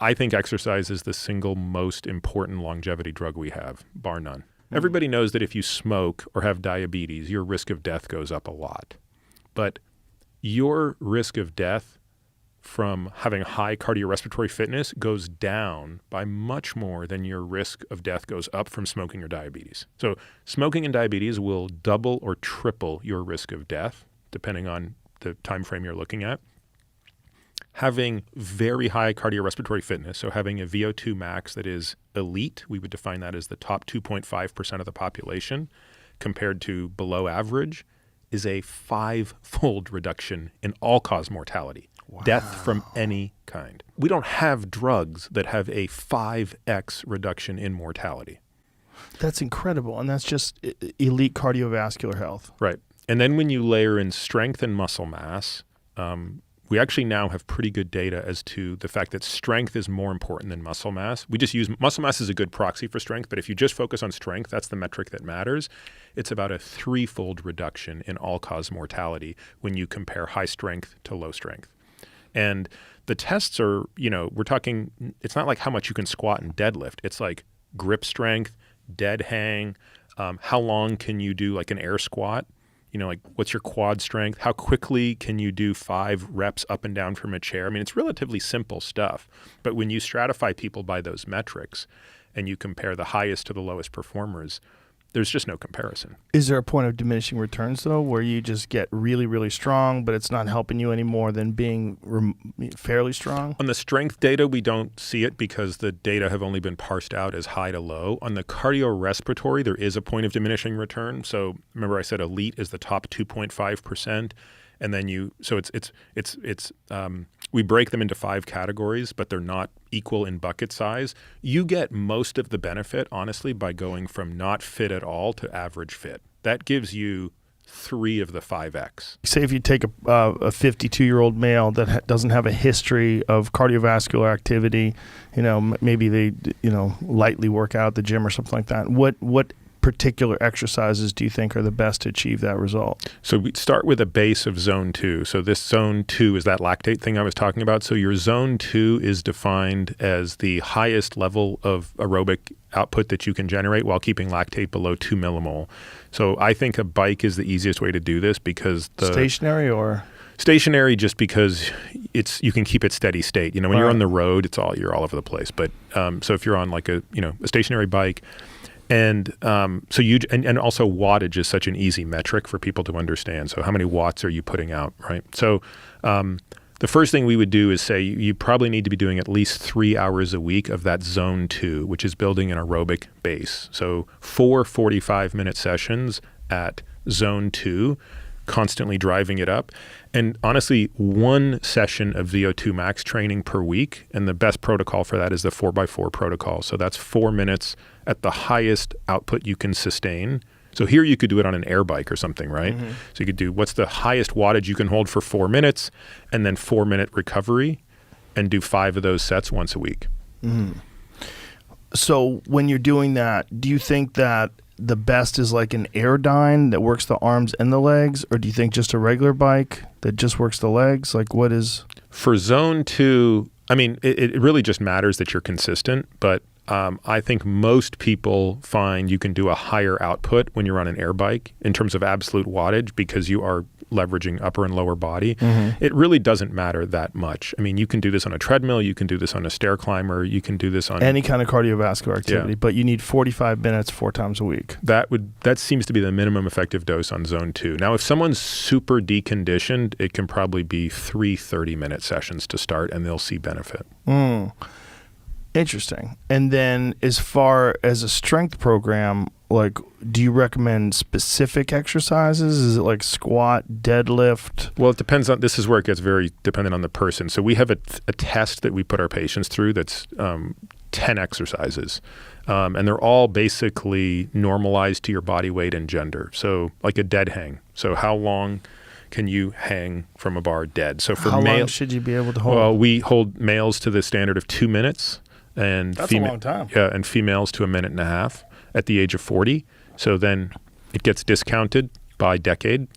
I think exercise is the single most important longevity drug we have, bar none. Everybody knows that if you smoke or have diabetes, your risk of death goes up a lot. But your risk of death from having high cardiorespiratory fitness goes down by much more than your risk of death goes up from smoking or diabetes. So smoking and diabetes will double or triple your risk of death, depending on the time frame you're looking at. Having very high cardiorespiratory fitness, so having a VO2 max that is elite, we would define that as the top 2.5% of the population, compared to below average, is a 5-fold reduction in all-cause mortality. Wow. Death from any kind. We don't have drugs that have a 5x reduction in mortality. That's incredible, and that's just elite cardiovascular health. Right. And then when you layer in strength and muscle mass, we actually now have pretty good data as to the fact that strength is more important than muscle mass. We just use muscle mass as a good proxy for strength, but if you just focus on strength, that's the metric that matters. It's about a 3-fold reduction in all-cause mortality when you compare high strength to low strength. And the tests are, we're talking, it's not like how much you can squat and deadlift. It's like grip strength, dead hang, how long can you do like an air squat? Like what's your quad strength? How quickly can you do 5 reps up and down from a chair? I mean, it's relatively simple stuff. But when you stratify people by those metrics and you compare the highest to the lowest performers, there's just no comparison. Is there a point of diminishing returns, though, where you just get really, really strong, but it's not helping you any more than being fairly strong? On the strength data, we don't see it because the data have only been parsed out as high to low. On the cardiorespiratory, there is a point of diminishing return. So remember I said elite is the top 2.5%. And then we break them into 5 categories, but they're not equal in bucket size. You get most of the benefit, honestly, by going from not fit at all to average fit. That gives you 3 of the 5X. Say if you take a 52-year-old male that doesn't have a history of cardiovascular activity, maybe they, lightly work out at the gym or something like that. What particular exercises do you think are the best to achieve that result? So we start with a base of zone 2. So this zone 2 is that lactate thing I was talking about. So your zone 2 is defined as the highest level of aerobic output that you can generate while keeping lactate below 2 millimole. So I think a bike is the easiest way to do this because stationary or? Stationary, just because you can keep it steady state. When you're on the road, you're all over the place. But so if you're on like a stationary bike, and and also wattage is such an easy metric for people to understand. So how many watts are you putting out, right? So the first thing we would do is say you probably need to be doing at least 3 hours a week of that zone 2, which is building an aerobic base. So 4 45-minute sessions at zone 2, constantly driving it up. And honestly, 1 session of VO2 max training per week. And the best protocol for that is the 4x4 protocol. So that's 4 minutes at the highest output you can sustain. So here you could do it on an air bike or something, right? Mm-hmm. So you could do what's the highest wattage you can hold for 4 minutes and then 4-minute recovery and do 5 of those sets once a week. Mm-hmm. So when you're doing that, do you think that the best is like an Airdyne that works the arms and the legs, or do you think just a regular bike that just works the legs? Like what is? For zone 2, I mean, it really just matters that you're consistent, but I think most people find you can do a higher output when you're on an air bike in terms of absolute wattage because you are leveraging upper and lower body. Mm-hmm. It really doesn't matter that much. I mean, you can do this on a treadmill, you can do this on a stair climber, you can do this on any kind of cardiovascular activity, but you need 45 minutes 4 times a week. That seems to be the minimum effective dose on zone 2. Now, if someone's super deconditioned, it can probably be 3 30-minute sessions to start and they'll see benefit. Interesting. And then as far as a strength program, like, do you recommend specific exercises? Is it like squat, deadlift? Well, it depends on, this is where it gets very dependent on the person. So we have a test that we put our patients through that's 10 exercises. And they're all basically normalized to your body weight and gender. So like a dead hang. So how long can you hang from a bar dead? So for how long should you be able to hold? Well, we hold males to the standard of 2 minutes. And that's a long time. Yeah, and females to 1.5 minutes at the age of 40. So then it gets discounted by decade.